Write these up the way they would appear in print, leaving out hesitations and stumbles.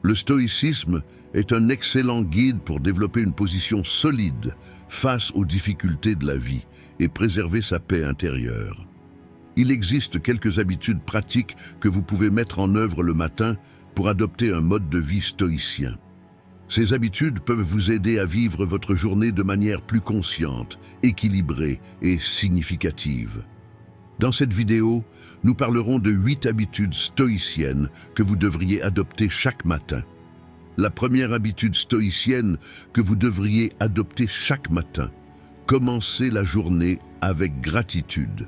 Le stoïcisme est un excellent guide pour développer une position solide face aux difficultés de la vie et préserver sa paix intérieure. Il existe quelques habitudes pratiques que vous pouvez mettre en œuvre le matin pour adopter un mode de vie stoïcien. Ces habitudes peuvent vous aider à vivre votre journée de manière plus consciente, équilibrée et significative. Dans cette vidéo, nous parlerons de 8 habitudes stoïciennes que vous devriez adopter chaque matin. La première habitude stoïcienne que vous devriez adopter chaque matin: commencer la journée avec gratitude.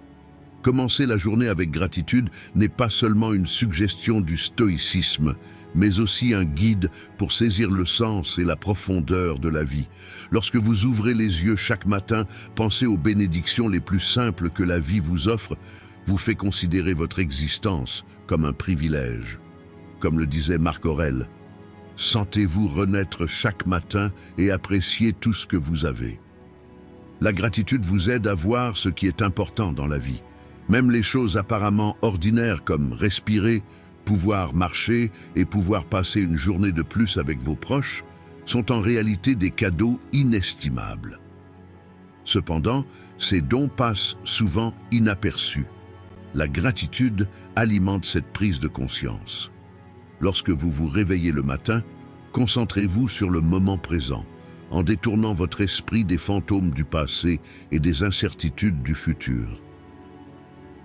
Commencer la journée avec gratitude n'est pas seulement une suggestion du stoïcisme, mais aussi un guide pour saisir le sens et la profondeur de la vie. Lorsque vous ouvrez les yeux chaque matin, pensez aux bénédictions les plus simples que la vie vous offre, vous fait considérer votre existence comme un privilège. Comme le disait Marc Aurèle, sentez-vous renaître chaque matin et appréciez tout ce que vous avez. La gratitude vous aide à voir ce qui est important dans la vie. Même les choses apparemment ordinaires comme respirer, pouvoir marcher et pouvoir passer une journée de plus avec vos proches sont en réalité des cadeaux inestimables. Cependant, ces dons passent souvent inaperçus. La gratitude alimente cette prise de conscience. Lorsque vous vous réveillez le matin, concentrez-vous sur le moment présent, en détournant votre esprit des fantômes du passé et des incertitudes du futur.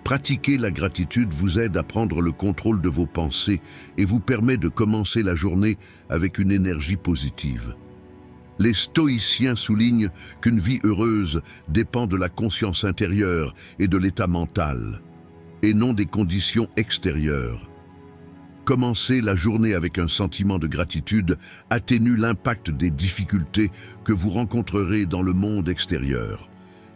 Pratiquer la gratitude vous aide à prendre le contrôle de vos pensées et vous permet de commencer la journée avec une énergie positive. Les stoïciens soulignent qu'une vie heureuse dépend de la conscience intérieure et de l'état mental, et non des conditions extérieures. Commencer la journée avec un sentiment de gratitude atténue l'impact des difficultés que vous rencontrerez dans le monde extérieur.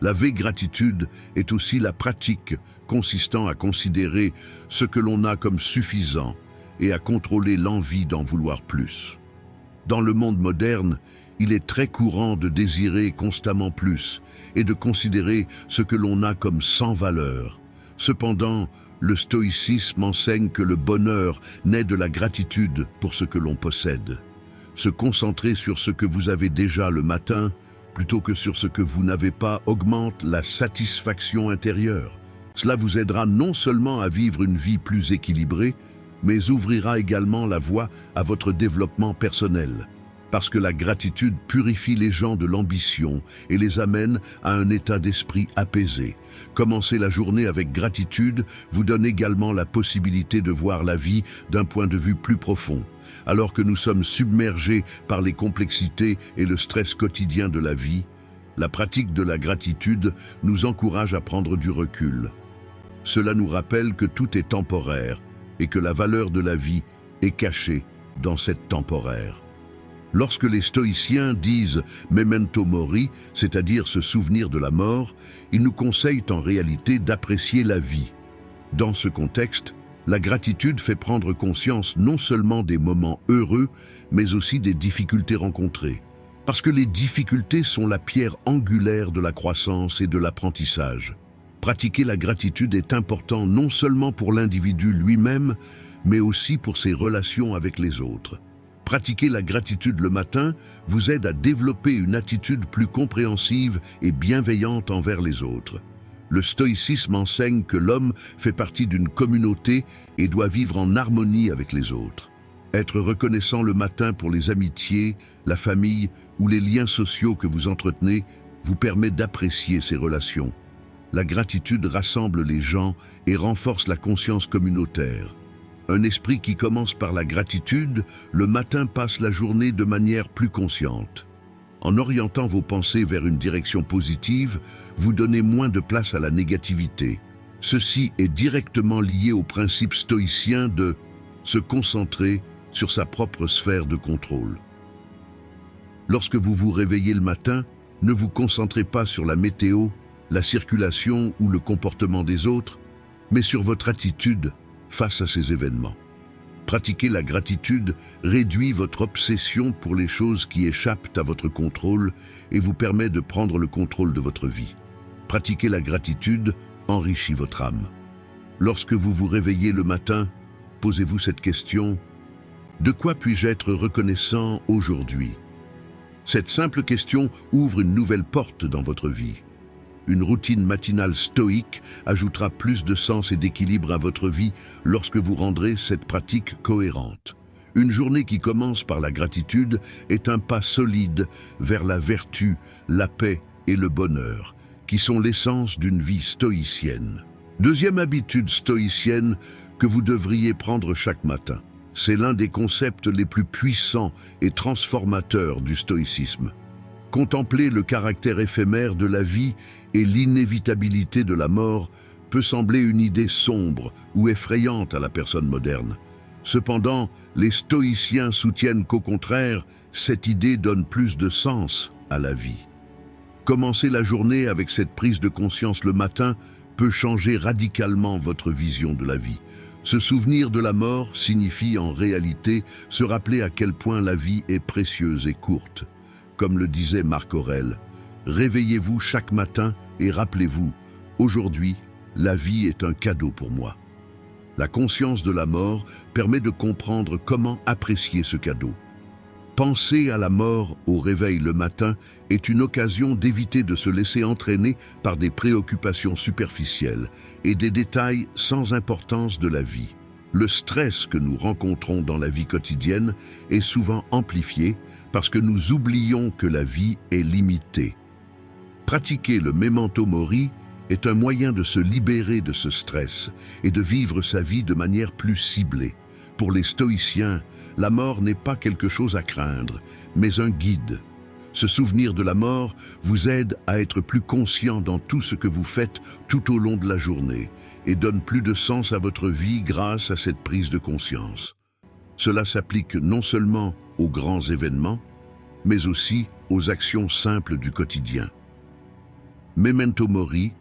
La vraie gratitude est aussi la pratique consistant à considérer ce que l'on a comme suffisant et à contrôler l'envie d'en vouloir plus. Dans le monde moderne, il est très courant de désirer constamment plus et de considérer ce que l'on a comme sans valeur. Cependant, le stoïcisme enseigne que le bonheur naît de la gratitude pour ce que l'on possède. Se concentrer sur ce que vous avez déjà le matin plutôt que sur ce que vous n'avez pas augmente la satisfaction intérieure. Cela vous aidera non seulement à vivre une vie plus équilibrée, mais ouvrira également la voie à votre développement personnel. Parce que la gratitude purifie les gens de l'ambition et les amène à un état d'esprit apaisé. Commencer la journée avec gratitude vous donne également la possibilité de voir la vie d'un point de vue plus profond. Alors que nous sommes submergés par les complexités et le stress quotidien de la vie, la pratique de la gratitude nous encourage à prendre du recul. Cela nous rappelle que tout est temporaire et que la valeur de la vie est cachée dans cette temporaire. Lorsque les stoïciens disent « memento mori », c'est-à-dire se souvenir de la mort, ils nous conseillent en réalité d'apprécier la vie. Dans ce contexte, la gratitude fait prendre conscience non seulement des moments heureux, mais aussi des difficultés rencontrées. Parce que les difficultés sont la pierre angulaire de la croissance et de l'apprentissage. Pratiquer la gratitude est important non seulement pour l'individu lui-même, mais aussi pour ses relations avec les autres. Pratiquer la gratitude le matin vous aide à développer une attitude plus compréhensive et bienveillante envers les autres. Le stoïcisme enseigne que l'homme fait partie d'une communauté et doit vivre en harmonie avec les autres. Être reconnaissant le matin pour les amitiés, la famille ou les liens sociaux que vous entretenez vous permet d'apprécier ces relations. La gratitude rassemble les gens et renforce la conscience communautaire. Un esprit qui commence par la gratitude, le matin passe la journée de manière plus consciente. En orientant vos pensées vers une direction positive, vous donnez moins de place à la négativité. Ceci est directement lié au principe stoïcien de se concentrer sur sa propre sphère de contrôle. Lorsque vous vous réveillez le matin, ne vous concentrez pas sur la météo, la circulation ou le comportement des autres, mais sur votre attitude face à ces événements. Pratiquer la gratitude réduit votre obsession pour les choses qui échappent à votre contrôle et vous permet de prendre le contrôle de votre vie. Pratiquer la gratitude enrichit votre âme. Lorsque vous vous réveillez le matin, posez-vous cette question: De quoi puis-je être reconnaissant aujourd'hui? Cette simple question ouvre une nouvelle porte dans votre vie. Une routine matinale stoïque ajoutera plus de sens et d'équilibre à votre vie lorsque vous rendrez cette pratique cohérente. Une journée qui commence par la gratitude est un pas solide vers la vertu, la paix et le bonheur, qui sont l'essence d'une vie stoïcienne. Deuxième habitude stoïcienne que vous devriez prendre chaque matin. C'est l'un des concepts les plus puissants et transformateurs du stoïcisme. Contempler le caractère éphémère de la vie et l'inévitabilité de la mort peut sembler une idée sombre ou effrayante à la personne moderne. Cependant, les stoïciens soutiennent qu'au contraire, cette idée donne plus de sens à la vie. Commencer la journée avec cette prise de conscience le matin peut changer radicalement votre vision de la vie. Se souvenir de la mort signifie en réalité se rappeler à quel point la vie est précieuse et courte. Comme le disait Marc Aurèle, réveillez-vous chaque matin et rappelez-vous, aujourd'hui, la vie est un cadeau pour moi. La conscience de la mort permet de comprendre comment apprécier ce cadeau. Penser à la mort au réveil le matin est une occasion d'éviter de se laisser entraîner par des préoccupations superficielles et des détails sans importance de la vie. Le stress que nous rencontrons dans la vie quotidienne est souvent amplifié parce que nous oublions que la vie est limitée. Pratiquer le memento mori est un moyen de se libérer de ce stress et de vivre sa vie de manière plus ciblée. Pour les stoïciens, la mort n'est pas quelque chose à craindre, mais un guide. Se souvenir de la mort vous aide à être plus conscient dans tout ce que vous faites tout au long de la journée et donne plus de sens à votre vie grâce à cette prise de conscience. Cela s'applique non seulement aux grands événements, mais aussi aux actions simples du quotidien. Memento Mori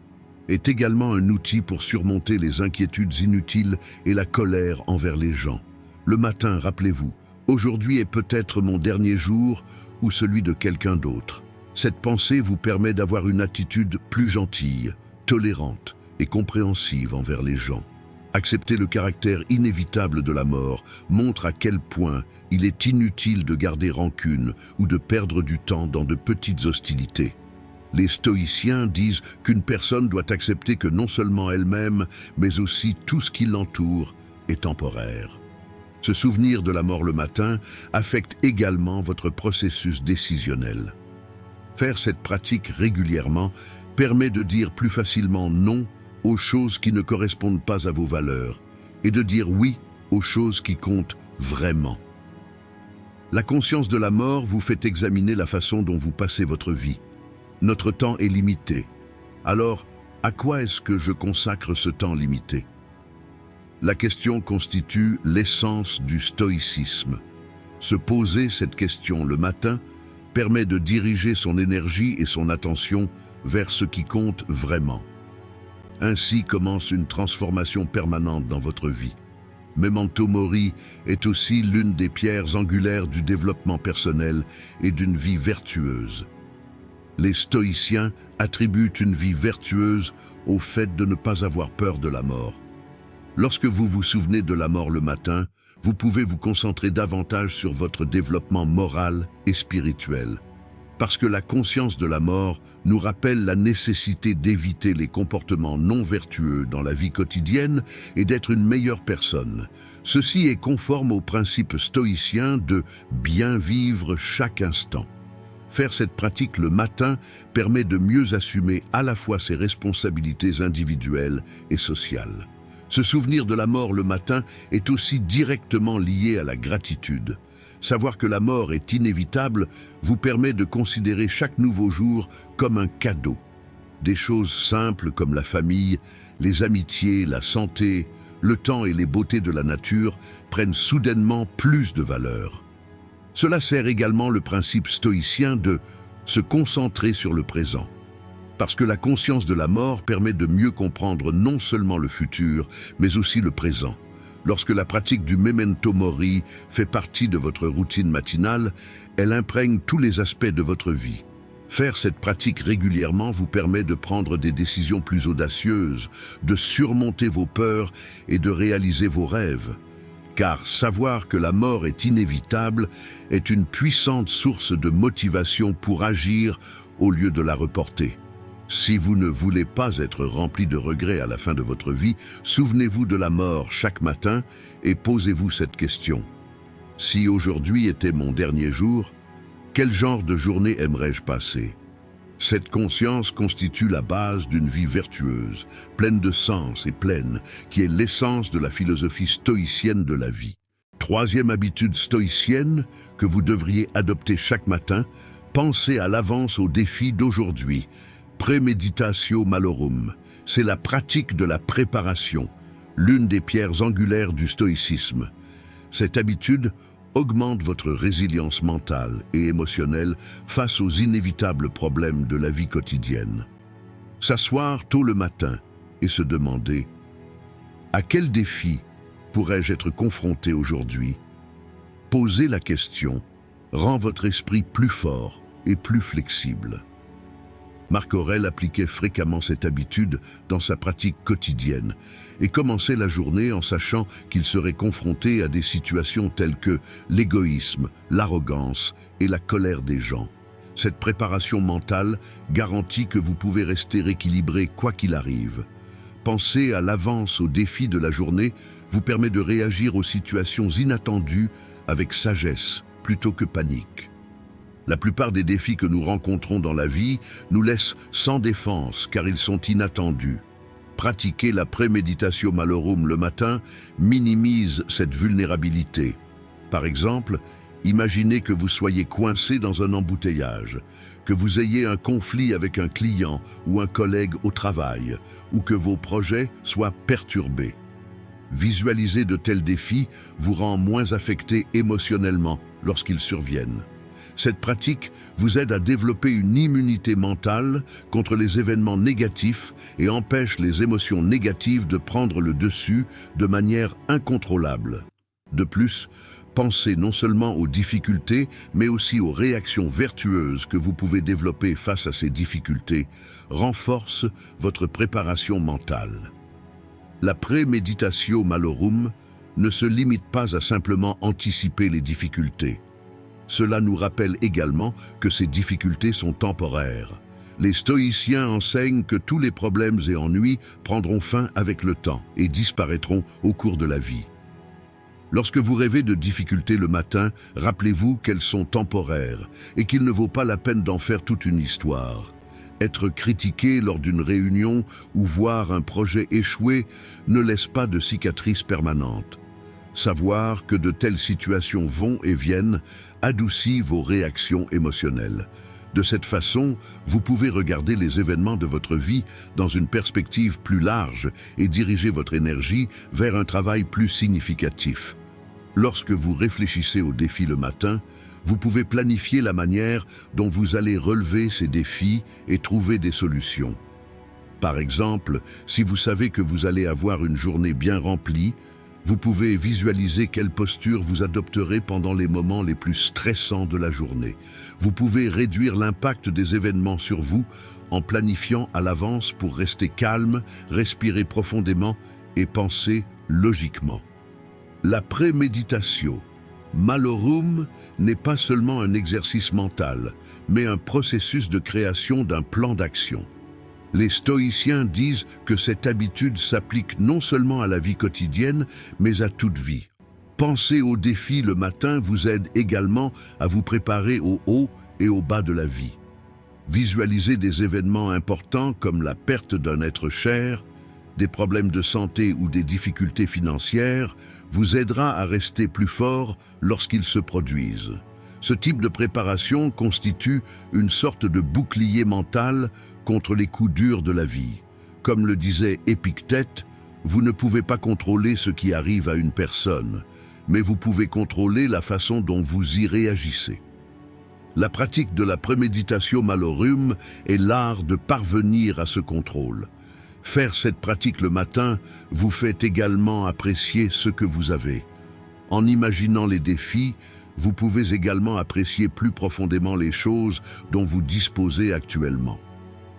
est également un outil pour surmonter les inquiétudes inutiles et la colère envers les gens. Le matin, rappelez-vous, aujourd'hui est peut-être mon dernier jour ou celui de quelqu'un d'autre. Cette pensée vous permet d'avoir une attitude plus gentille, tolérante et compréhensive envers les gens. Accepter le caractère inévitable de la mort montre à quel point il est inutile de garder rancune ou de perdre du temps dans de petites hostilités. Les stoïciens disent qu'une personne doit accepter que non seulement elle-même, mais aussi tout ce qui l'entoure est temporaire. Se souvenir de la mort le matin affecte également votre processus décisionnel. Faire cette pratique régulièrement permet de dire plus facilement non aux choses qui ne correspondent pas à vos valeurs et de dire oui aux choses qui comptent vraiment. La conscience de la mort vous fait examiner la façon dont vous passez votre vie. Notre temps est limité. Alors, à quoi est-ce que je consacre ce temps limité? La question constitue l'essence du stoïcisme. Se poser cette question le matin permet de diriger son énergie et son attention vers ce qui compte vraiment. Ainsi commence une transformation permanente dans votre vie. Memento Mori est aussi l'une des pierres angulaires du développement personnel et d'une vie vertueuse. Les stoïciens attribuent une vie vertueuse au fait de ne pas avoir peur de la mort. Lorsque vous vous souvenez de la mort le matin, vous pouvez vous concentrer davantage sur votre développement moral et spirituel. Parce que la conscience de la mort nous rappelle la nécessité d'éviter les comportements non vertueux dans la vie quotidienne et d'être une meilleure personne. Ceci est conforme au principe stoïcien de bien vivre chaque instant. Faire cette pratique le matin permet de mieux assumer à la fois ses responsabilités individuelles et sociales. Se souvenir de la mort le matin est aussi directement lié à la gratitude. Savoir que la mort est inévitable vous permet de considérer chaque nouveau jour comme un cadeau. Des choses simples comme la famille, les amitiés, la santé, le temps et les beautés de la nature prennent soudainement plus de valeur. Cela sert également le principe stoïcien de se concentrer sur le présent. Parce que la conscience de la mort permet de mieux comprendre non seulement le futur, mais aussi le présent. Lorsque la pratique du memento mori fait partie de votre routine matinale, elle imprègne tous les aspects de votre vie. Faire cette pratique régulièrement vous permet de prendre des décisions plus audacieuses, de surmonter vos peurs et de réaliser vos rêves. car savoir que la mort est inévitable est une puissante source de motivation pour agir au lieu de la reporter. Si vous ne voulez pas être rempli de regrets à la fin de votre vie, souvenez-vous de la mort chaque matin et posez-vous cette question. Si aujourd'hui était mon dernier jour, quel genre de journée aimerais-je passer ? Cette conscience constitue la base d'une vie vertueuse, pleine de sens et pleine, qui est l'essence de la philosophie stoïcienne de la vie. Troisième habitude stoïcienne que vous devriez adopter chaque matin, pensez à l'avance aux défis d'aujourd'hui. Premeditatio malorum, c'est la pratique de la préparation, l'une des pierres angulaires du stoïcisme. Cette habitude augmente votre résilience mentale et émotionnelle face aux inévitables problèmes de la vie quotidienne. S'asseoir tôt le matin et se demander « À quel défi pourrais-je être confronté aujourd'hui ?» Poser la question rend votre esprit plus fort et plus flexible. Marc Aurèle appliquait fréquemment cette habitude dans sa pratique quotidienne et commençait la journée en sachant qu'il serait confronté à des situations telles que l'égoïsme, l'arrogance et la colère des gens. Cette préparation mentale garantit que vous pouvez rester équilibré quoi qu'il arrive. Penser à l'avance aux défis de la journée vous permet de réagir aux situations inattendues avec sagesse plutôt que panique. La plupart des défis que nous rencontrons dans la vie nous laissent sans défense car ils sont inattendus. Pratiquer la premeditatio malorum le matin minimise cette vulnérabilité. Par exemple, imaginez que vous soyez coincé dans un embouteillage, que vous ayez un conflit avec un client ou un collègue au travail, ou que vos projets soient perturbés. Visualiser de tels défis vous rend moins affecté émotionnellement lorsqu'ils surviennent. Cette pratique vous aide à développer une immunité mentale contre les événements négatifs et empêche les émotions négatives de prendre le dessus de manière incontrôlable. De plus, pensez non seulement aux difficultés, mais aussi aux réactions vertueuses que vous pouvez développer face à ces difficultés, renforce votre préparation mentale. La premeditatio malorum ne se limite pas à simplement anticiper les difficultés. Cela nous rappelle également que ces difficultés sont temporaires. Les stoïciens enseignent que tous les problèmes et ennuis prendront fin avec le temps et disparaîtront au cours de la vie. Lorsque vous rêvez de difficultés le matin, rappelez-vous qu'elles sont temporaires et qu'il ne vaut pas la peine d'en faire toute une histoire. Être critiqué lors d'une réunion ou voir un projet échouer ne laisse pas de cicatrices permanentes. Savoir que de telles situations vont et viennent adoucit vos réactions émotionnelles. De cette façon, vous pouvez regarder les événements de votre vie dans une perspective plus large et diriger votre énergie vers un travail plus significatif. Lorsque vous réfléchissez aux défis le matin, vous pouvez planifier la manière dont vous allez relever ces défis et trouver des solutions. Par exemple, si vous savez que vous allez avoir une journée bien remplie, vous pouvez visualiser quelle posture vous adopterez pendant les moments les plus stressants de la journée. Vous pouvez réduire l'impact des événements sur vous en planifiant à l'avance pour rester calme, respirer profondément et penser logiquement. La premeditatio malorum n'est pas seulement un exercice mental, mais un processus de création d'un plan d'action. Les stoïciens disent que cette habitude s'applique non seulement à la vie quotidienne, mais à toute vie. Penser aux défis le matin vous aide également à vous préparer au haut et au bas de la vie. Visualiser des événements importants comme la perte d'un être cher, des problèmes de santé ou des difficultés financières vous aidera à rester plus fort lorsqu'ils se produisent. Ce type de préparation constitue une sorte de bouclier mental contre les coups durs de la vie. Comme le disait Épictète, vous ne pouvez pas contrôler ce qui arrive à une personne, mais vous pouvez contrôler la façon dont vous y réagissez. La pratique de la premeditatio malorum est l'art de parvenir à ce contrôle. Faire cette pratique le matin vous fait également apprécier ce que vous avez. En imaginant les défis, vous pouvez également apprécier plus profondément les choses dont vous disposez actuellement.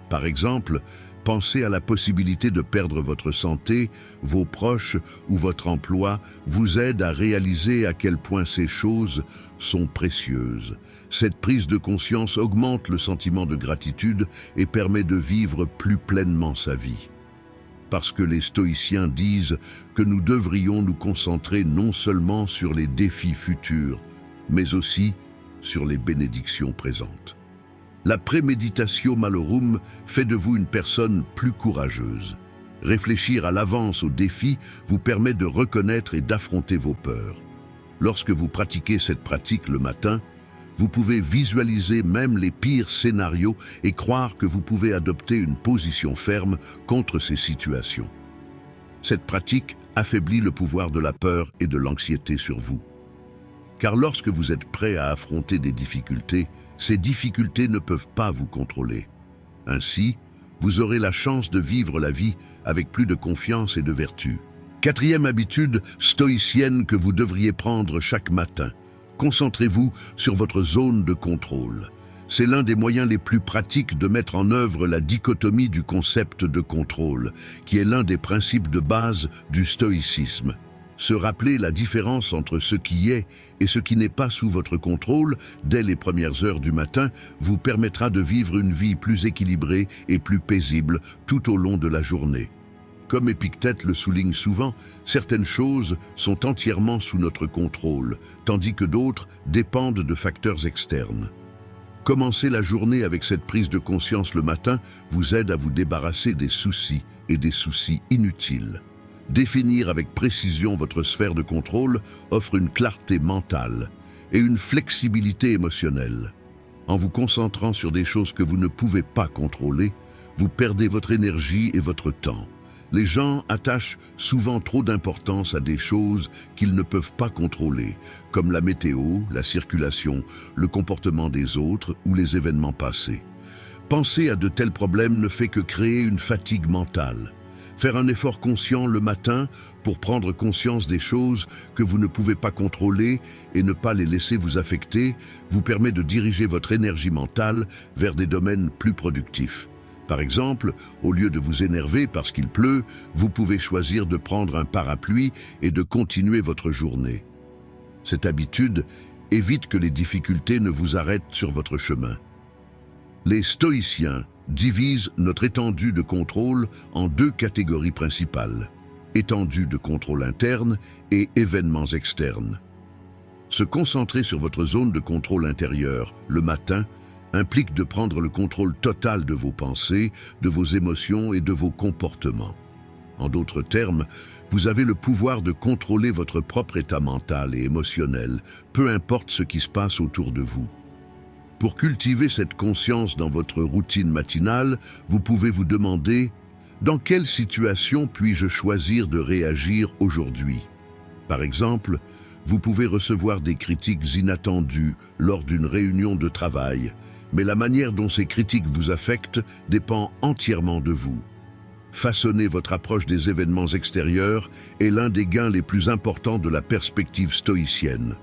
Par exemple, Penser à la possibilité de perdre votre santé, vos proches ou votre emploi vous aide à réaliser à quel point ces choses sont précieuses. Cette prise de conscience augmente le sentiment de gratitude et permet de vivre plus pleinement sa vie. Parce que les stoïciens disent que nous devrions nous concentrer non seulement sur les défis futurs, mais aussi sur les bénédictions présentes. La préméditatio malorum fait de vous une personne plus courageuse. Réfléchir à l'avance aux défis vous permet de reconnaître et d'affronter vos peurs. Lorsque vous pratiquez cette pratique le matin, vous pouvez visualiser même les pires scénarios et croire que vous pouvez adopter une position ferme contre ces situations. Cette pratique affaiblit le pouvoir de la peur et de l'anxiété sur vous. Car lorsque vous êtes prêt à affronter des difficultés, ces difficultés ne peuvent pas vous contrôler. Ainsi, vous aurez la chance de vivre la vie avec plus de confiance et de vertu. Quatrième habitude stoïcienne que vous devriez prendre chaque matin. Concentrez-vous sur votre zone de contrôle. C'est l'un des moyens les plus pratiques de mettre en œuvre la dichotomie du concept de contrôle, qui est l'un des principes de base du stoïcisme. Se rappeler la différence entre ce qui est et ce qui n'est pas sous votre contrôle dès les premières heures du matin vous permettra de vivre une vie plus équilibrée et plus paisible tout au long de la journée. Comme Épictète le souligne souvent, certaines choses sont entièrement sous notre contrôle, tandis que d'autres dépendent de facteurs externes. Commencer la journée avec cette prise de conscience le matin vous aide à vous débarrasser des soucis et des soucis inutiles. Définir avec précision votre sphère de contrôle offre une clarté mentale et une flexibilité émotionnelle. En vous concentrant sur des choses que vous ne pouvez pas contrôler, vous perdez votre énergie et votre temps. Les gens attachent souvent trop d'importance à des choses qu'ils ne peuvent pas contrôler, comme la météo, la circulation, le comportement des autres ou les événements passés. Penser à de tels problèmes ne fait que créer une fatigue mentale. Faire un effort conscient le matin pour prendre conscience des choses que vous ne pouvez pas contrôler et ne pas les laisser vous affecter vous permet de diriger votre énergie mentale vers des domaines plus productifs. Par exemple, au lieu de vous énerver parce qu'il pleut, vous pouvez choisir de prendre un parapluie et de continuer votre journée. Cette habitude évite que les difficultés ne vous arrêtent sur votre chemin. Les stoïciens divisent notre étendue de contrôle en deux catégories principales, étendue de contrôle interne et événements externes. Se concentrer sur votre zone de contrôle intérieur le matin implique de prendre le contrôle total de vos pensées, de vos émotions et de vos comportements. En d'autres termes, vous avez le pouvoir de contrôler votre propre état mental et émotionnel, peu importe ce qui se passe autour de vous. Pour cultiver cette conscience dans votre routine matinale, vous pouvez vous demander « Dans quelle situation puis-je choisir de réagir aujourd'hui ?» Par exemple, vous pouvez recevoir des critiques inattendues lors d'une réunion de travail, mais la manière dont ces critiques vous affectent dépend entièrement de vous. Façonner votre approche des événements extérieurs est l'un des gains les plus importants de la perspective stoïcienne.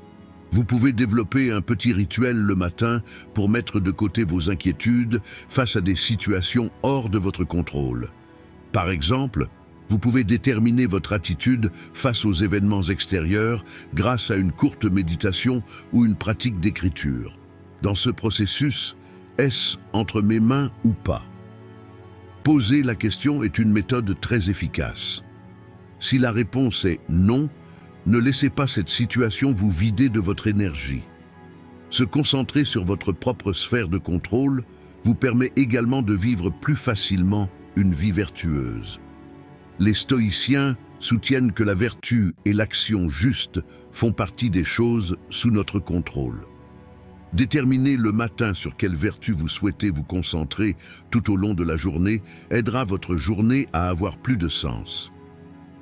Vous pouvez développer un petit rituel le matin pour mettre de côté vos inquiétudes face à des situations hors de votre contrôle. Par exemple, vous pouvez déterminer votre attitude face aux événements extérieurs grâce à une courte méditation ou une pratique d'écriture. Dans ce processus, est-ce entre mes mains ou pas? Poser la question est une méthode très efficace. Si la réponse est non, ne laissez pas cette situation vous vider de votre énergie. Se concentrer sur votre propre sphère de contrôle vous permet également de vivre plus facilement une vie vertueuse. Les stoïciens soutiennent que la vertu et l'action juste font partie des choses sous notre contrôle. Déterminer le matin sur quelle vertu vous souhaitez vous concentrer tout au long de la journée aidera votre journée à avoir plus de sens.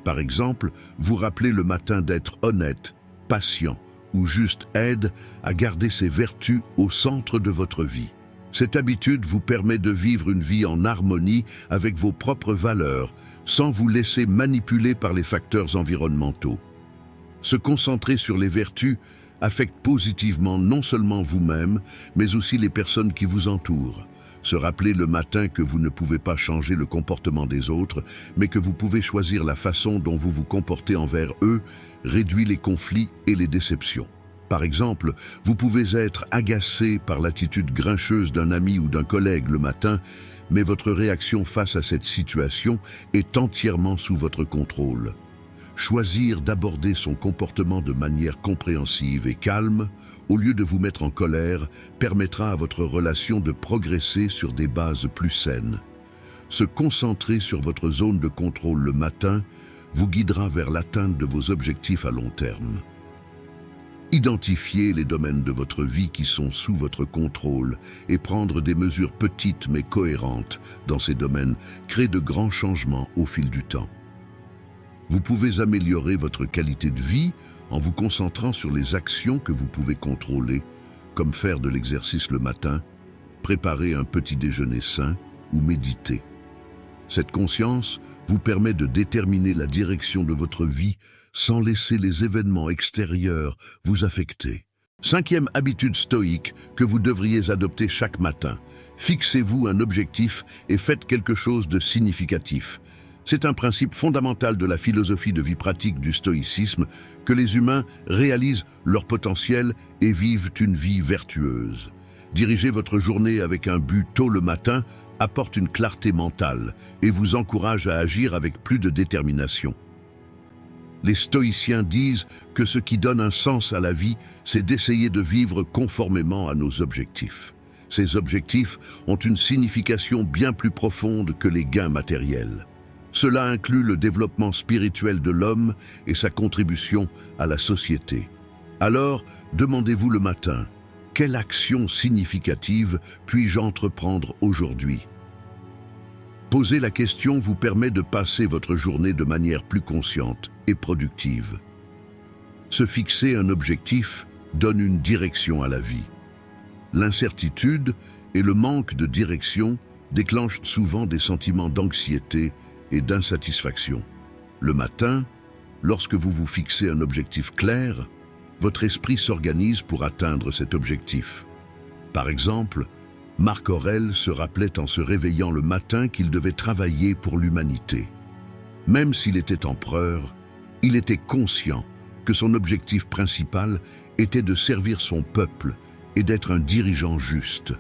Par exemple, vous rappelez le matin d'être honnête, patient ou juste aide à garder ces vertus au centre de votre vie. Cette habitude vous permet de vivre une vie en harmonie avec vos propres valeurs, sans vous laisser manipuler par les facteurs environnementaux. Se concentrer sur les vertus affecte positivement non seulement vous-même, mais aussi les personnes qui vous entourent. Se rappeler le matin que vous ne pouvez pas changer le comportement des autres, mais que vous pouvez choisir la façon dont vous vous comportez envers eux, réduit les conflits et les déceptions. Par exemple, vous pouvez être agacé par l'attitude grincheuse d'un ami ou d'un collègue le matin, mais votre réaction face à cette situation est entièrement sous votre contrôle. Choisir d'aborder son comportement de manière compréhensive et calme, au lieu de vous mettre en colère, permettra à votre relation de progresser sur des bases plus saines. Se concentrer sur votre zone de contrôle le matin vous guidera vers l'atteinte de vos objectifs à long terme. Identifiez les domaines de votre vie qui sont sous votre contrôle et prendre des mesures petites mais cohérentes dans ces domaines crée de grands changements au fil du temps. Vous pouvez améliorer votre qualité de vie en vous concentrant sur les actions que vous pouvez contrôler, comme faire de l'exercice le matin, préparer un petit déjeuner sain ou méditer. Cette conscience vous permet de déterminer la direction de votre vie sans laisser les événements extérieurs vous affecter. 5e habitude stoïque que vous devriez adopter chaque matin. Fixez-vous un objectif et faites quelque chose de significatif. C'est un principe fondamental de la philosophie de vie pratique du stoïcisme que les humains réalisent leur potentiel et vivent une vie vertueuse. Diriger votre journée avec un but tôt le matin apporte une clarté mentale et vous encourage à agir avec plus de détermination. Les stoïciens disent que ce qui donne un sens à la vie, c'est d'essayer de vivre conformément à nos objectifs. Ces objectifs ont une signification bien plus profonde que les gains matériels. Cela inclut le développement spirituel de l'homme et sa contribution à la société. Alors, demandez-vous le matin, quelle action significative puis-je entreprendre aujourd'hui ? Poser la question vous permet de passer votre journée de manière plus consciente et productive. Se fixer un objectif donne une direction à la vie. L'incertitude et le manque de direction déclenchent souvent des sentiments d'anxiété et d'insatisfaction. Le matin, lorsque vous vous fixez un objectif clair, votre esprit s'organise pour atteindre cet objectif. Par exemple, Marc Aurèle se rappelait en se réveillant le matin qu'il devait travailler pour l'humanité. Même s'il était empereur, il était conscient que son objectif principal était de servir son peuple et d'être un dirigeant juste.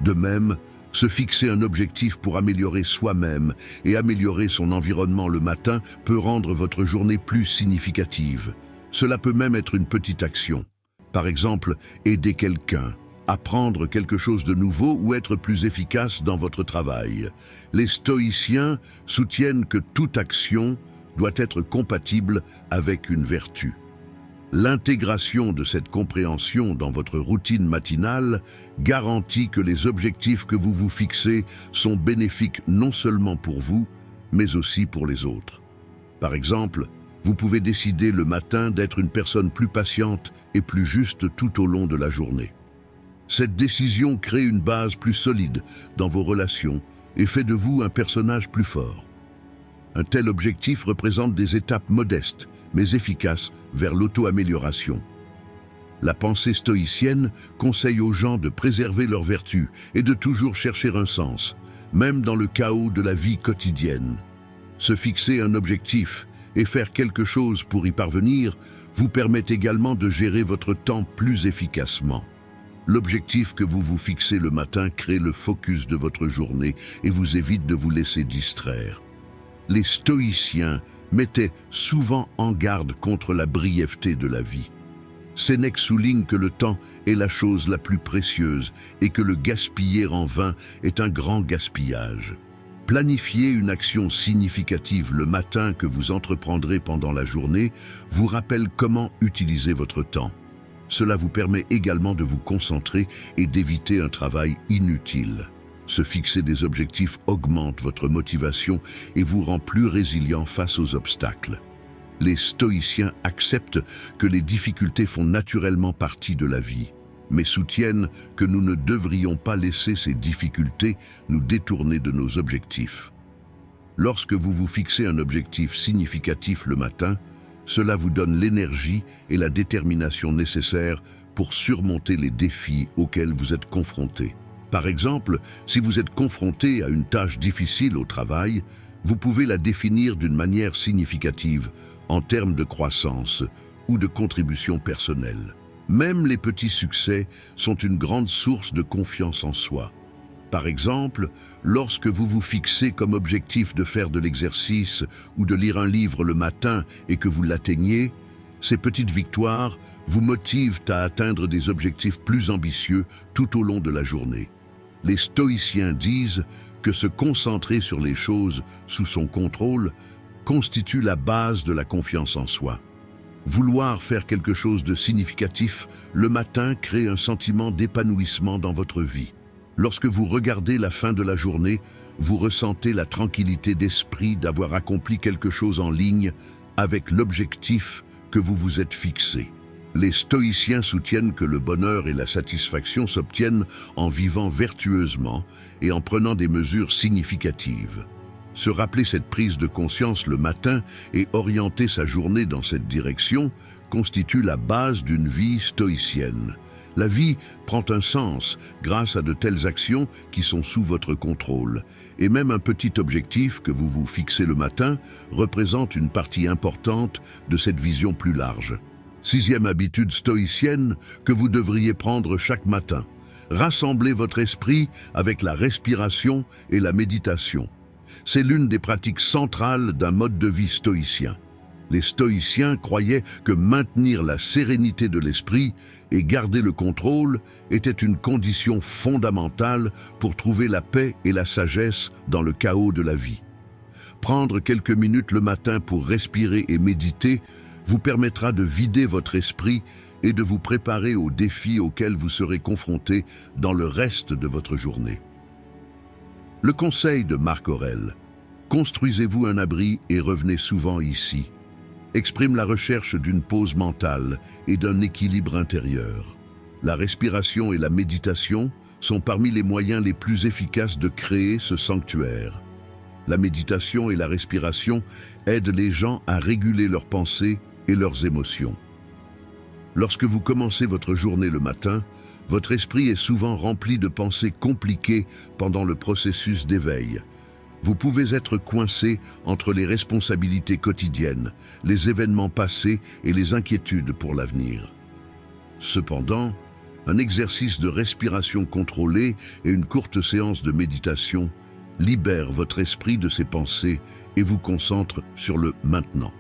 De même, se fixer un objectif pour améliorer soi-même et améliorer son environnement le matin peut rendre votre journée plus significative. Cela peut même être une petite action. Par exemple, aider quelqu'un, apprendre quelque chose de nouveau ou être plus efficace dans votre travail. Les stoïciens soutiennent que toute action doit être compatible avec une vertu. L'intégration de cette compréhension dans votre routine matinale garantit que les objectifs que vous vous fixez sont bénéfiques non seulement pour vous, mais aussi pour les autres. Par exemple, vous pouvez décider le matin d'être une personne plus patiente et plus juste tout au long de la journée. Cette décision crée une base plus solide dans vos relations et fait de vous un personnage plus fort. Un tel objectif représente des étapes modestes, mais efficaces vers l'auto-amélioration. La pensée stoïcienne conseille aux gens de préserver leurs vertus et de toujours chercher un sens, même dans le chaos de la vie quotidienne. Se fixer un objectif et faire quelque chose pour y parvenir vous permet également de gérer votre temps plus efficacement. L'objectif que vous vous fixez le matin crée le focus de votre journée et vous évite de vous laisser distraire. Les stoïciens mettaient souvent en garde contre la brièveté de la vie. Sénèque souligne que le temps est la chose la plus précieuse et que le gaspiller en vain est un grand gaspillage. Planifier une action significative le matin que vous entreprendrez pendant la journée vous rappelle comment utiliser votre temps. Cela vous permet également de vous concentrer et d'éviter un travail inutile. Se fixer des objectifs augmente votre motivation et vous rend plus résilient face aux obstacles. Les stoïciens acceptent que les difficultés font naturellement partie de la vie, mais soutiennent que nous ne devrions pas laisser ces difficultés nous détourner de nos objectifs. Lorsque vous vous fixez un objectif significatif le matin, cela vous donne l'énergie et la détermination nécessaires pour surmonter les défis auxquels vous êtes confrontés. Par exemple, si vous êtes confronté à une tâche difficile au travail, vous pouvez la définir d'une manière significative en termes de croissance ou de contribution personnelle. Même les petits succès sont une grande source de confiance en soi. Par exemple, lorsque vous vous fixez comme objectif de faire de l'exercice ou de lire un livre le matin et que vous l'atteignez, ces petites victoires vous motivent à atteindre des objectifs plus ambitieux tout au long de la journée. Les stoïciens disent que se concentrer sur les choses sous son contrôle constitue la base de la confiance en soi. Vouloir faire quelque chose de significatif le matin crée un sentiment d'épanouissement dans votre vie. Lorsque vous regardez la fin de la journée, vous ressentez la tranquillité d'esprit d'avoir accompli quelque chose en ligne avec l'objectif que vous vous êtes fixé. Les stoïciens soutiennent que le bonheur et la satisfaction s'obtiennent en vivant vertueusement et en prenant des mesures significatives. Se rappeler cette prise de conscience le matin et orienter sa journée dans cette direction constitue la base d'une vie stoïcienne. La vie prend un sens grâce à de telles actions qui sont sous votre contrôle. Et même un petit objectif que vous vous fixez le matin représente une partie importante de cette vision plus large. 6e habitude stoïcienne que vous devriez prendre chaque matin. Rassemblez votre esprit avec la respiration et la méditation. C'est l'une des pratiques centrales d'un mode de vie stoïcien. Les stoïciens croyaient que maintenir la sérénité de l'esprit et garder le contrôle était une condition fondamentale pour trouver la paix et la sagesse dans le chaos de la vie. Prendre quelques minutes le matin pour respirer et méditer vous permettra de vider votre esprit et de vous préparer aux défis auxquels vous serez confrontés dans le reste de votre journée. Le conseil de Marc Aurèle, construisez-vous un abri et revenez souvent ici, exprime la recherche d'une pause mentale et d'un équilibre intérieur. La respiration et la méditation sont parmi les moyens les plus efficaces de créer ce sanctuaire. La méditation et la respiration aident les gens à réguler leurs pensées et leurs émotions. Lorsque vous commencez votre journée le matin, votre esprit est souvent rempli de pensées compliquées pendant le processus d'éveil. Vous pouvez être coincé entre les responsabilités quotidiennes, les événements passés et les inquiétudes pour l'avenir. Cependant, un exercice de respiration contrôlée et une courte séance de méditation libèrent votre esprit de ses pensées et vous concentrent sur le maintenant.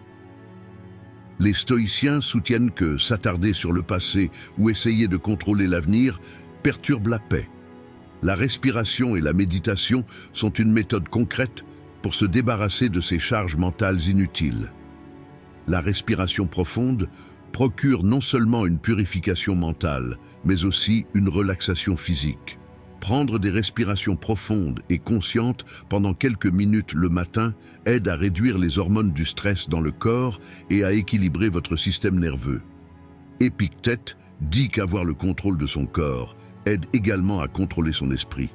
Les stoïciens soutiennent que s'attarder sur le passé ou essayer de contrôler l'avenir perturbe la paix. La respiration et la méditation sont une méthode concrète pour se débarrasser de ces charges mentales inutiles. La respiration profonde procure non seulement une purification mentale, mais aussi une relaxation physique. Prendre des respirations profondes et conscientes pendant quelques minutes le matin aide à réduire les hormones du stress dans le corps et à équilibrer votre système nerveux. Épictète dit qu'avoir le contrôle de son corps aide également à contrôler son esprit.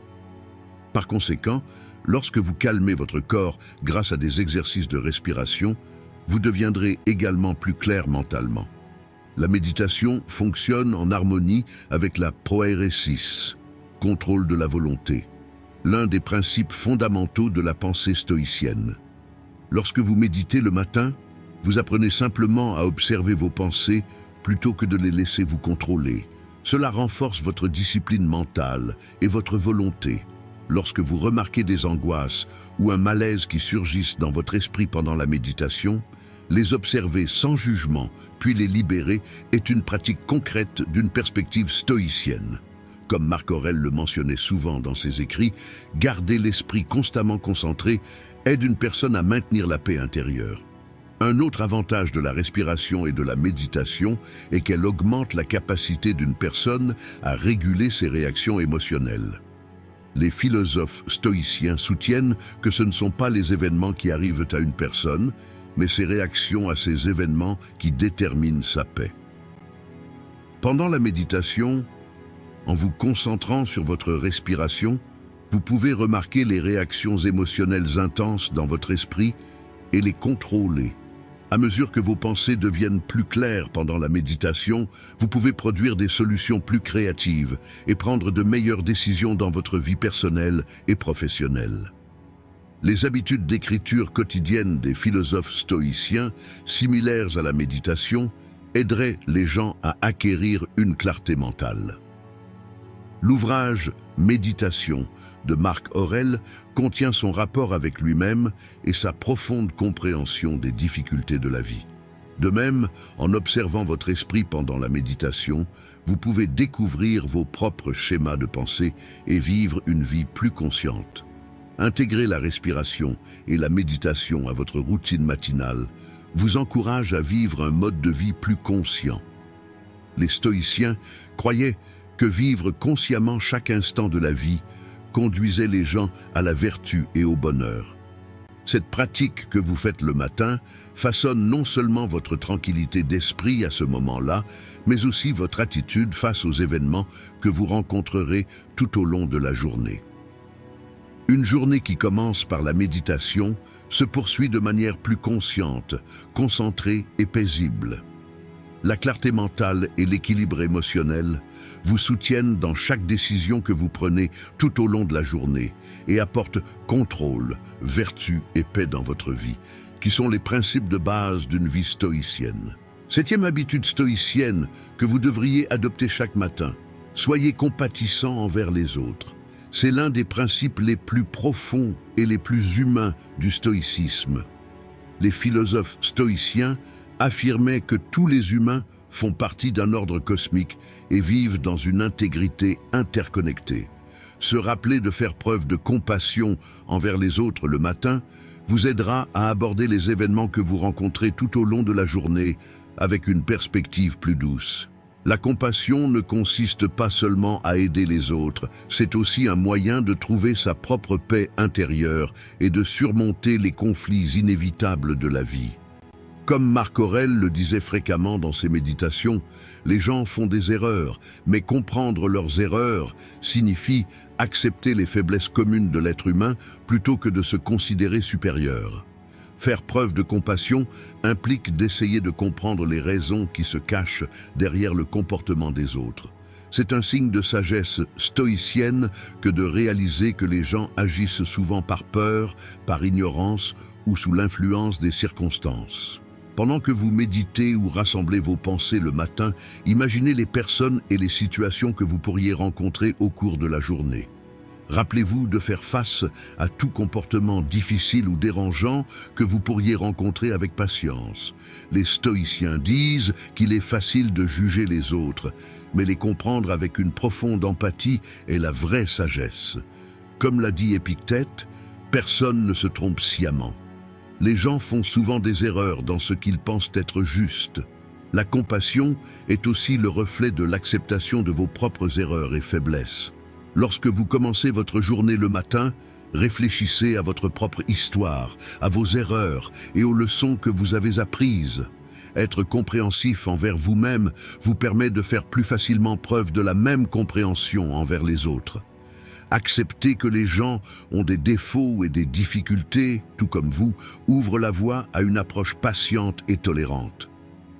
Par conséquent, lorsque vous calmez votre corps grâce à des exercices de respiration, vous deviendrez également plus clair mentalement. La méditation fonctionne en harmonie avec la proairesis, contrôle de la volonté, l'un des principes fondamentaux de la pensée stoïcienne. Lorsque vous méditez le matin, vous apprenez simplement à observer vos pensées plutôt que de les laisser vous contrôler. Cela renforce votre discipline mentale et votre volonté. Lorsque vous remarquez des angoisses ou un malaise qui surgissent dans votre esprit pendant la méditation, les observer sans jugement, puis les libérer est une pratique concrète d'une perspective stoïcienne. Comme Marc Aurèle le mentionnait souvent dans ses écrits, garder l'esprit constamment concentré aide une personne à maintenir la paix intérieure. Un autre avantage de la respiration et de la méditation est qu'elle augmente la capacité d'une personne à réguler ses réactions émotionnelles. Les philosophes stoïciens soutiennent que ce ne sont pas les événements qui arrivent à une personne, mais ses réactions à ces événements qui déterminent sa paix. Pendant la méditation, en vous concentrant sur votre respiration, vous pouvez remarquer les réactions émotionnelles intenses dans votre esprit et les contrôler. À mesure que vos pensées deviennent plus claires pendant la méditation, vous pouvez produire des solutions plus créatives et prendre de meilleures décisions dans votre vie personnelle et professionnelle. Les habitudes d'écriture quotidienne des philosophes stoïciens, similaires à la méditation, aideraient les gens à acquérir une clarté mentale. L'ouvrage « Méditation » de Marc Aurèle contient son rapport avec lui-même et sa profonde compréhension des difficultés de la vie. De même, en observant votre esprit pendant la méditation, vous pouvez découvrir vos propres schémas de pensée et vivre une vie plus consciente. Intégrer la respiration et la méditation à votre routine matinale vous encourage à vivre un mode de vie plus conscient. Les stoïciens croyaient que vivre consciemment chaque instant de la vie conduisait les gens à la vertu et au bonheur. Cette pratique que vous faites le matin façonne non seulement votre tranquillité d'esprit à ce moment-là, mais aussi votre attitude face aux événements que vous rencontrerez tout au long de la journée. Une journée qui commence par la méditation se poursuit de manière plus consciente, concentrée et paisible. La clarté mentale et l'équilibre émotionnel vous soutiennent dans chaque décision que vous prenez tout au long de la journée et apportent contrôle, vertu et paix dans votre vie, qui sont les principes de base d'une vie stoïcienne. Septième habitude stoïcienne que vous devriez adopter chaque matin: soyez compatissant envers les autres. C'est l'un des principes les plus profonds et les plus humains du stoïcisme. Les philosophes stoïciens affirmaient que tous les humains font partie d'un ordre cosmique et vivent dans une intégrité interconnectée. Se rappeler de faire preuve de compassion envers les autres le matin vous aidera à aborder les événements que vous rencontrez tout au long de la journée avec une perspective plus douce. La compassion ne consiste pas seulement à aider les autres, c'est aussi un moyen de trouver sa propre paix intérieure et de surmonter les conflits inévitables de la vie. Comme Marc Aurèle le disait fréquemment dans ses méditations, les gens font des erreurs, mais comprendre leurs erreurs signifie accepter les faiblesses communes de l'être humain plutôt que de se considérer supérieur. Faire preuve de compassion implique d'essayer de comprendre les raisons qui se cachent derrière le comportement des autres. C'est un signe de sagesse stoïcienne que de réaliser que les gens agissent souvent par peur, par ignorance ou sous l'influence des circonstances. Pendant que vous méditez ou rassemblez vos pensées le matin, imaginez les personnes et les situations que vous pourriez rencontrer au cours de la journée. Rappelez-vous de faire face à tout comportement difficile ou dérangeant que vous pourriez rencontrer avec patience. Les stoïciens disent qu'il est facile de juger les autres, mais les comprendre avec une profonde empathie est la vraie sagesse. Comme l'a dit Épictète, personne ne se trompe sciemment. Les gens font souvent des erreurs dans ce qu'ils pensent être juste. La compassion est aussi le reflet de l'acceptation de vos propres erreurs et faiblesses. Lorsque vous commencez votre journée le matin, réfléchissez à votre propre histoire, à vos erreurs et aux leçons que vous avez apprises. Être compréhensif envers vous-même vous permet de faire plus facilement preuve de la même compréhension envers les autres. Accepter que les gens ont des défauts et des difficultés, tout comme vous, ouvre la voie à une approche patiente et tolérante.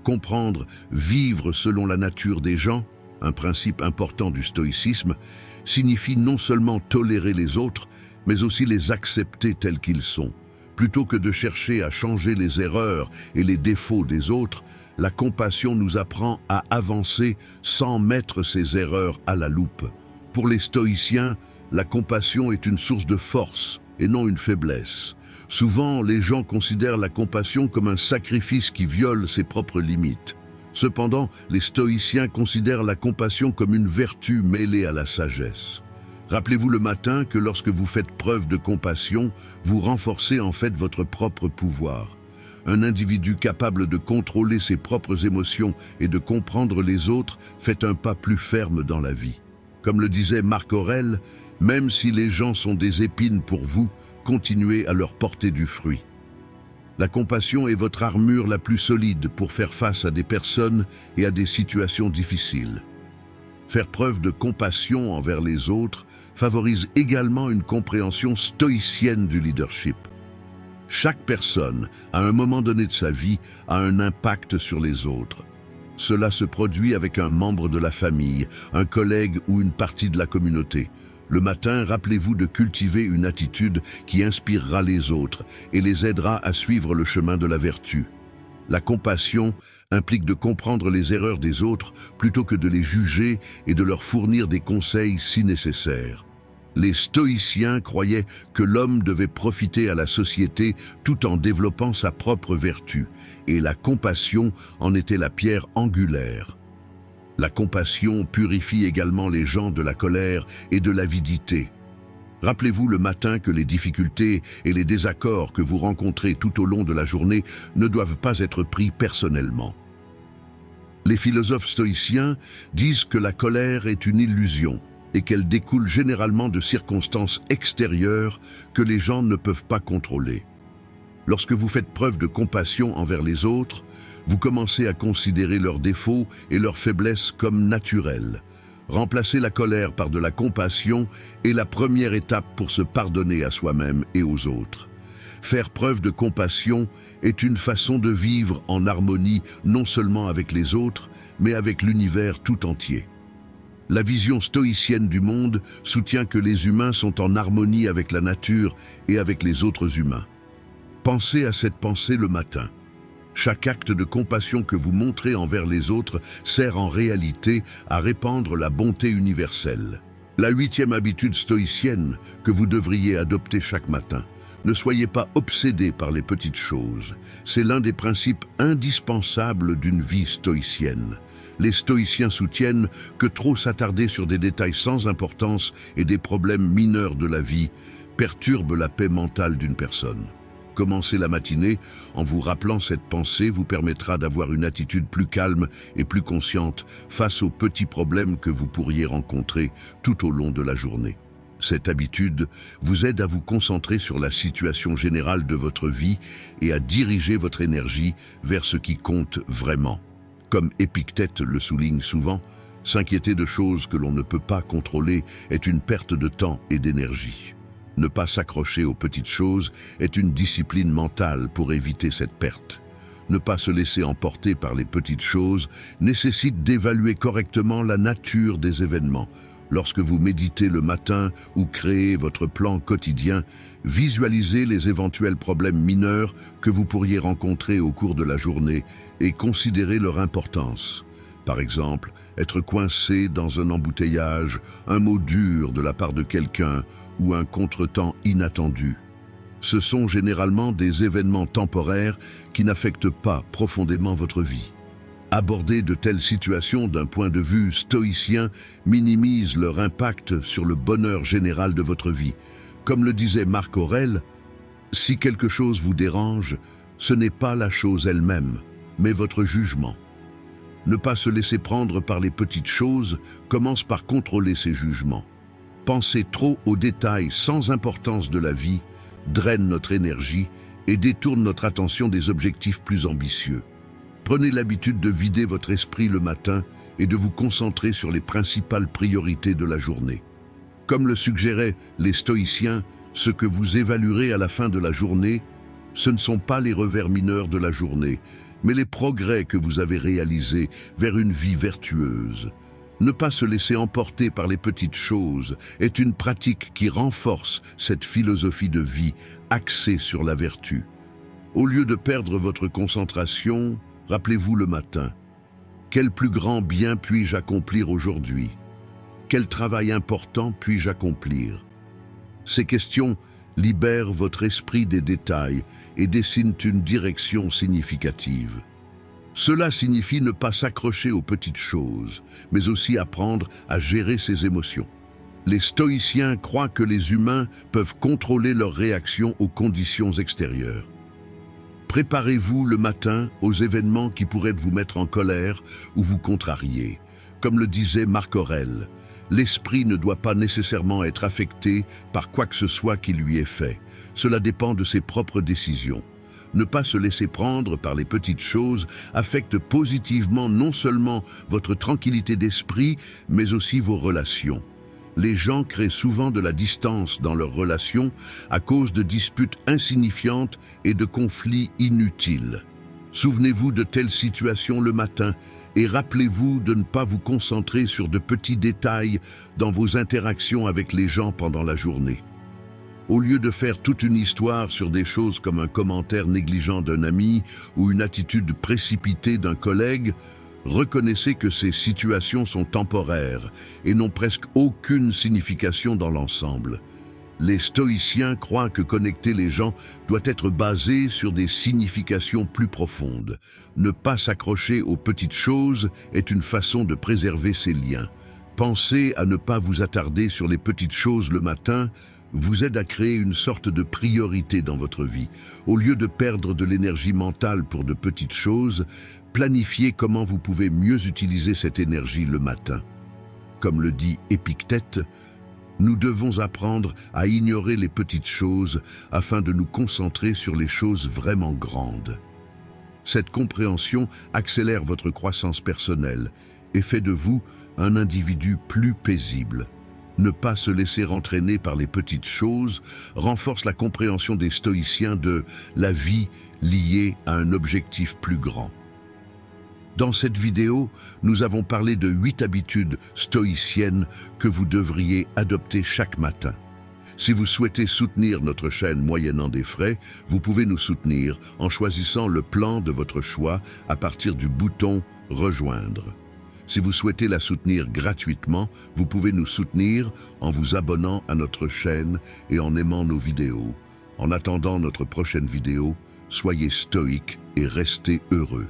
Comprendre, vivre selon la nature des gens, un principe important du stoïcisme, signifie non seulement tolérer les autres, mais aussi les accepter tels qu'ils sont. Plutôt que de chercher à changer les erreurs et les défauts des autres, la compassion nous apprend à avancer sans mettre ces erreurs à la loupe. Pour les stoïciens, la compassion est une source de force et non une faiblesse. Souvent, les gens considèrent la compassion comme un sacrifice qui viole ses propres limites. Cependant, les stoïciens considèrent la compassion comme une vertu mêlée à la sagesse. Rappelez-vous le matin que lorsque vous faites preuve de compassion, vous renforcez en fait votre propre pouvoir. Un individu capable de contrôler ses propres émotions et de comprendre les autres fait un pas plus ferme dans la vie. Comme le disait Marc Aurèle, même si les gens sont des épines pour vous, continuez à leur porter du fruit. La compassion est votre armure la plus solide pour faire face à des personnes et à des situations difficiles. Faire preuve de compassion envers les autres favorise également une compréhension stoïcienne du leadership. Chaque personne, à un moment donné de sa vie, a un impact sur les autres. Cela se produit avec un membre de la famille, un collègue ou une partie de la communauté. Le matin, rappelez-vous de cultiver une attitude qui inspirera les autres et les aidera à suivre le chemin de la vertu. La compassion implique de comprendre les erreurs des autres plutôt que de les juger et de leur fournir des conseils si nécessaires. Les stoïciens croyaient que l'homme devait profiter à la société tout en développant sa propre vertu, et la compassion en était la pierre angulaire. La compassion purifie également les gens de la colère et de l'avidité. Rappelez-vous le matin que les difficultés et les désaccords que vous rencontrez tout au long de la journée ne doivent pas être pris personnellement. Les philosophes stoïciens disent que la colère est une illusion et qu'elle découle généralement de circonstances extérieures que les gens ne peuvent pas contrôler. Lorsque vous faites preuve de compassion envers les autres, vous commencez à considérer leurs défauts et leurs faiblesses comme naturels. Remplacer la colère par de la compassion est la première étape pour se pardonner à soi-même et aux autres. Faire preuve de compassion est une façon de vivre en harmonie non seulement avec les autres, mais avec l'univers tout entier. La vision stoïcienne du monde soutient que les humains sont en harmonie avec la nature et avec les autres humains. Pensez à cette pensée le matin. Chaque acte de compassion que vous montrez envers les autres sert en réalité à répandre la bonté universelle. La 8e habitude stoïcienne que vous devriez adopter chaque matin. Ne soyez pas obsédés par les petites choses. C'est l'un des principes indispensables d'une vie stoïcienne. Les stoïciens soutiennent que trop s'attarder sur des détails sans importance et des problèmes mineurs de la vie perturbe la paix mentale d'une personne. Commencer la matinée en vous rappelant cette pensée vous permettra d'avoir une attitude plus calme et plus consciente face aux petits problèmes que vous pourriez rencontrer tout au long de la journée. Cette habitude vous aide à vous concentrer sur la situation générale de votre vie et à diriger votre énergie vers ce qui compte vraiment. Comme Épictète le souligne souvent, s'inquiéter de choses que l'on ne peut pas contrôler est une perte de temps et d'énergie. Ne pas s'accrocher aux petites choses est une discipline mentale pour éviter cette perte. Ne pas se laisser emporter par les petites choses nécessite d'évaluer correctement la nature des événements. Lorsque vous méditez le matin ou créez votre plan quotidien, visualisez les éventuels problèmes mineurs que vous pourriez rencontrer au cours de la journée et considérez leur importance. Par exemple, être coincé dans un embouteillage, un mot dur de la part de quelqu'un ou un contretemps inattendu. Ce sont généralement des événements temporaires qui n'affectent pas profondément votre vie. Aborder de telles situations d'un point de vue stoïcien minimise leur impact sur le bonheur général de votre vie. Comme le disait Marc Aurèle, « Si quelque chose vous dérange, ce n'est pas la chose elle-même, mais votre jugement. » Ne pas se laisser prendre par les petites choses commence par contrôler ses jugements. Penser trop aux détails sans importance de la vie draine notre énergie et détourne notre attention des objectifs plus ambitieux. Prenez l'habitude de vider votre esprit le matin et de vous concentrer sur les principales priorités de la journée. Comme le suggéraient les stoïciens, ce que vous évaluerez à la fin de la journée, ce ne sont pas les revers mineurs de la journée, mais les progrès que vous avez réalisés vers une vie vertueuse. Ne pas se laisser emporter par les petites choses est une pratique qui renforce cette philosophie de vie axée sur la vertu. Au lieu de perdre votre concentration, rappelez-vous le matin, quel plus grand bien puis-je accomplir aujourd'hui? Quel travail important puis-je accomplir? Ces questions libèrent votre esprit des détails et dessinent une direction significative. Cela signifie ne pas s'accrocher aux petites choses, mais aussi apprendre à gérer ses émotions. Les stoïciens croient que les humains peuvent contrôler leurs réactions aux conditions extérieures. Préparez-vous le matin aux événements qui pourraient vous mettre en colère ou vous contrarier. Comme le disait Marc Aurèle, l'esprit ne doit pas nécessairement être affecté par quoi que ce soit qui lui est fait. Cela dépend de ses propres décisions. Ne pas se laisser prendre par les petites choses affecte positivement non seulement votre tranquillité d'esprit, mais aussi vos relations. Les gens créent souvent de la distance dans leurs relations à cause de disputes insignifiantes et de conflits inutiles. Souvenez-vous de telles situations le matin et rappelez-vous de ne pas vous concentrer sur de petits détails dans vos interactions avec les gens pendant la journée. Au lieu de faire toute une histoire sur des choses comme un commentaire négligent d'un ami ou une attitude précipitée d'un collègue, reconnaissez que ces situations sont temporaires et n'ont presque aucune signification dans l'ensemble. Les stoïciens croient que connecter les gens doit être basé sur des significations plus profondes. Ne pas s'accrocher aux petites choses est une façon de préserver ces liens. Pensez à ne pas vous attarder sur les petites choses le matin vous aide à créer une sorte de priorité dans votre vie. Au lieu de perdre de l'énergie mentale pour de petites choses, planifiez comment vous pouvez mieux utiliser cette énergie le matin. Comme le dit Épictète, nous devons apprendre à ignorer les petites choses afin de nous concentrer sur les choses vraiment grandes. Cette compréhension accélère votre croissance personnelle et fait de vous un individu plus paisible. Ne pas se laisser entraîner par les petites choses renforce la compréhension des stoïciens de la vie liée à un objectif plus grand. Dans cette vidéo, nous avons parlé de 8 habitudes stoïciennes que vous devriez adopter chaque matin. Si vous souhaitez soutenir notre chaîne moyennant des frais, vous pouvez nous soutenir en choisissant le plan de votre choix à partir du bouton « Rejoindre ». Si vous souhaitez la soutenir gratuitement, vous pouvez nous soutenir en vous abonnant à notre chaîne et en aimant nos vidéos. En attendant notre prochaine vidéo, soyez stoïques et restez heureux.